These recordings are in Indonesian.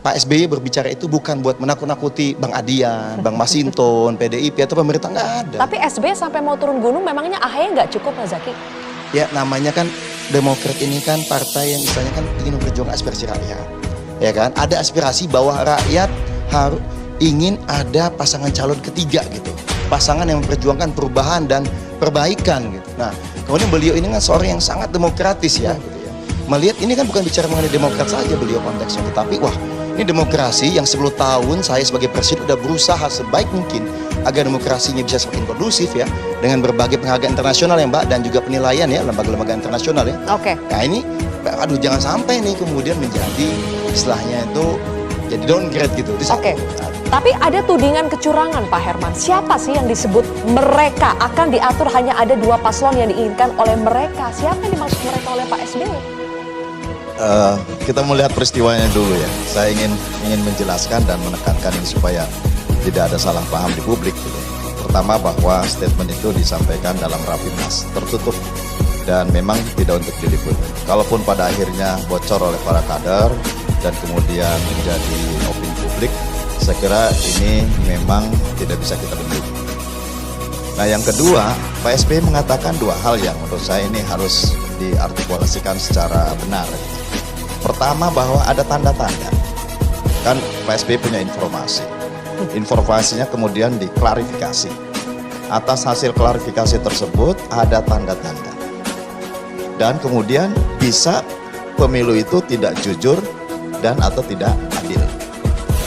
Pak SBY berbicara itu bukan buat menakut-nakuti Bang Adian, Bang Masinton, PDIP atau pemerintah, nggak ada. Tapi SBY sampai mau turun gunung, memangnya AHY nggak cukup, Pak Zaki? Ya namanya kan Demokrat ini kan partai yang istilahnya kan ingin memperjuangkan aspirasi rakyat. Ya kan, ada aspirasi bahwa rakyat harus ingin ada pasangan calon ketiga gitu. Pasangan yang memperjuangkan perubahan dan perbaikan gitu. Nah, kemudian beliau ini kan seorang yang sangat demokratis ya. Gitu ya. Melihat ini kan bukan bicara mengenai Demokrat saja beliau konteksnya, tetapi wah ini demokrasi yang 10 tahun saya sebagai presiden udah berusaha sebaik mungkin agar demokrasinya bisa semakin kondusif ya, dengan berbagai penghargaan internasional ya Mbak, dan juga penilaian ya lembaga-lembaga internasional ya. Oke. Nah ini, aduh jangan sampai nih kemudian menjadi istilahnya itu jadi downgrade gitu. Oke. Tapi ada tudingan kecurangan Pak Herman. Siapa sih yang disebut mereka akan diatur hanya ada 2 paslon yang diinginkan oleh mereka? Siapa yang dimaksud mereka oleh Pak SBY? Kita melihat peristiwanya dulu ya. Saya ingin menjelaskan dan menekankan ini supaya tidak ada salah paham di publik. Gitu. Pertama bahwa statement itu disampaikan dalam Rapimnas tertutup dan memang tidak untuk diliput. Kalaupun pada akhirnya bocor oleh para kader dan kemudian menjadi opini publik, saya kira ini memang tidak bisa kita bendung. Nah yang kedua, Pak SBY mengatakan 2 hal yang menurut saya ini harus diartikulasikan secara benar. Pertama bahwa ada tanda-tanda. Kan Pak SBY punya informasi. Informasinya kemudian diklarifikasi. Atas hasil klarifikasi tersebut ada tanda-tanda. Dan kemudian bisa pemilu itu tidak jujur dan atau tidak adil.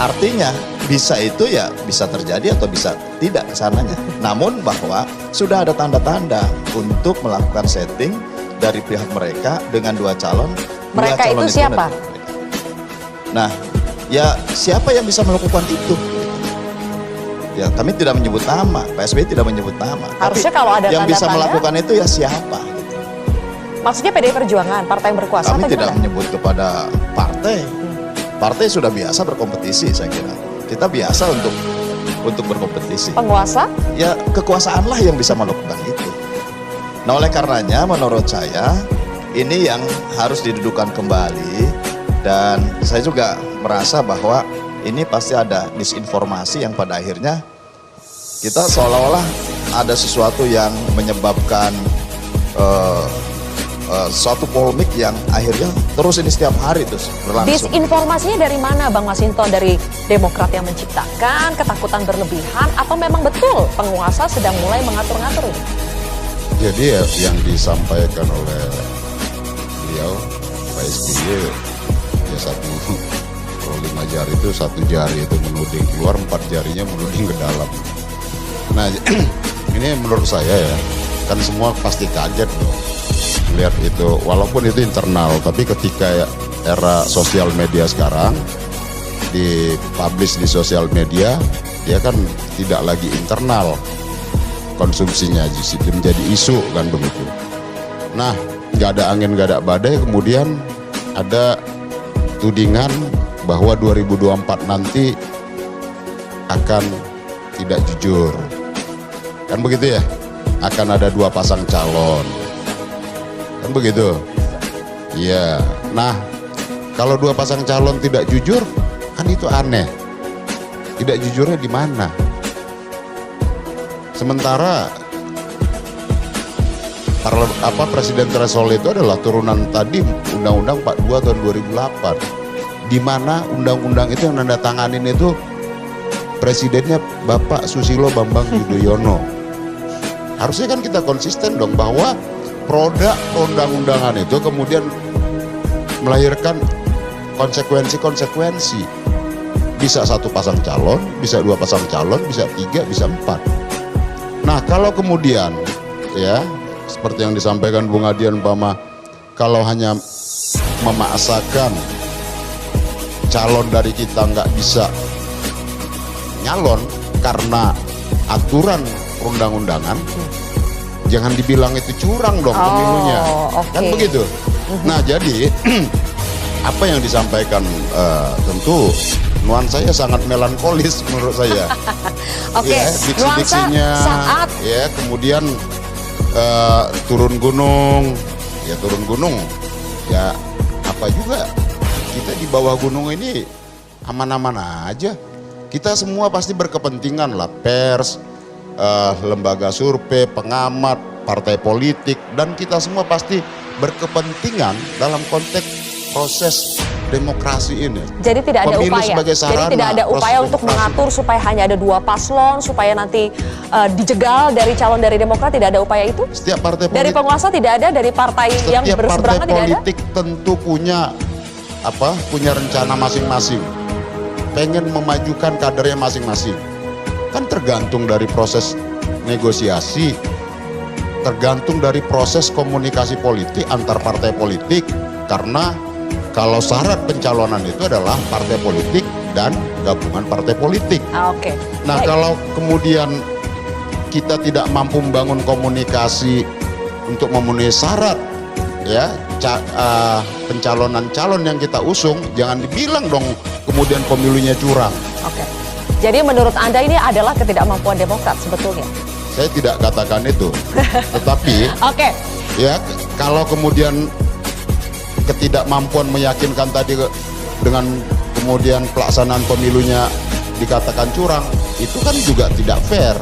Artinya bisa itu ya bisa terjadi atau bisa tidak kesananya. Namun bahwa sudah ada tanda-tanda untuk melakukan setting dari pihak mereka dengan 2 calon. Mereka calon itu siapa? Nah, ya siapa yang bisa melakukan itu? Ya kami tidak menyebut nama, Pak SBY tidak menyebut nama. Harusnya tapi kalau ada yang bisa tanda-tanda, melakukan itu ya siapa? Maksudnya PDI Perjuangan, partai yang berkuasa Kami atau tidak gimana? menyebut kepada partai. Partai sudah biasa berkompetisi saya kira. Kita biasa untuk berkompetisi. Penguasa? Ya kekuasaanlah yang bisa melakukan itu. Nah oleh karenanya menurut saya ini yang harus didudukan kembali, dan saya juga merasa bahwa ini pasti ada disinformasi yang pada akhirnya kita seolah-olah ada sesuatu yang menyebabkan suatu polemik yang akhirnya terus ini setiap hari terus berlangsung. Disinformasinya dari mana Bang Masinton? Dari Demokrat yang menciptakan ketakutan berlebihan atau memang betul penguasa sedang mulai mengatur-ngatur ini? Jadi ya, yang disampaikan oleh beliau Pak SBY ya kalau 5 jari itu 1 jari itu menuding keluar, 4 jarinya menuding ke dalam. Nah ini menurut saya ya kan semua pasti kaget dong lihat itu, walaupun itu internal, tapi ketika era sosial media sekarang dipublish di sosial media, dia kan tidak lagi internal konsumsinya, jadi menjadi isu kan begitu. Nah nggak ada angin nggak ada badai, kemudian ada tudingan bahwa 2024 nanti akan tidak jujur kan begitu ya, akan ada 2 pasang calon kan begitu. Iya. Nah kalau 2 pasang calon tidak jujur kan itu aneh. Tidak jujurnya di mana? Sementara presiden threshold itu adalah turunan tadi Undang-Undang 42 tahun 2008, di mana undang-undang itu yang nandatanganin itu presidennya Bapak Susilo Bambang Yudhoyono. Harusnya kan kita konsisten dong bahwa produk undang-undangan itu kemudian melahirkan konsekuensi. Bisa 1 pasang calon, bisa 2 pasang calon, bisa 3, bisa 4. Nah kalau kemudian ya seperti yang disampaikan Bung Adian umpama kalau hanya memaksakan calon dari kita nggak bisa nyalon karena aturan perundang-undangan, jangan dibilang itu curang dong pemilunya. Okay. Kan begitu. Nah jadi apa yang disampaikan tentu nuansanya sangat melankolis menurut saya. Oke, ya, diksi-diksinya saat ya kemudian turun gunung ya apa juga kita di bawah gunung ini aman-aman aja. Kita semua pasti berkepentingan lah, pers, lembaga survei, pengamat, partai politik, dan kita semua pasti berkepentingan dalam konteks proses demokrasi ini. Jadi tidak ada Pemilu upaya. sebagai Jadi sarana tidak ada proses upaya untuk demokrasi. mengatur supaya hanya ada 2 paslon, supaya nanti dijegal dari calon dari Demokrat, tidak ada upaya itu? Setiap partai Dari politik, penguasa tidak ada, dari partai yang setiap partai berseberangan tidak ada? politik tentu punya punya rencana masing-masing. Pengen memajukan kadernya masing-masing. Kan tergantung dari proses negosiasi, tergantung dari proses komunikasi politik antar partai politik. Karena kalau syarat pencalonan itu adalah partai politik dan gabungan partai politik. Oke. Nah, Baik. kalau kemudian kita tidak mampu membangun komunikasi untuk memenuhi syarat ya pencalonan calon yang kita usung, jangan dibilang dong kemudian pemilunya curang. Oke. Jadi menurut Anda ini adalah ketidakmampuan Demokrat sebetulnya? Saya tidak katakan itu. Tetapi Oke. ya kalau kemudian ketidakmampuan meyakinkan tadi dengan kemudian pelaksanaan pemilunya dikatakan curang, itu kan juga tidak fair.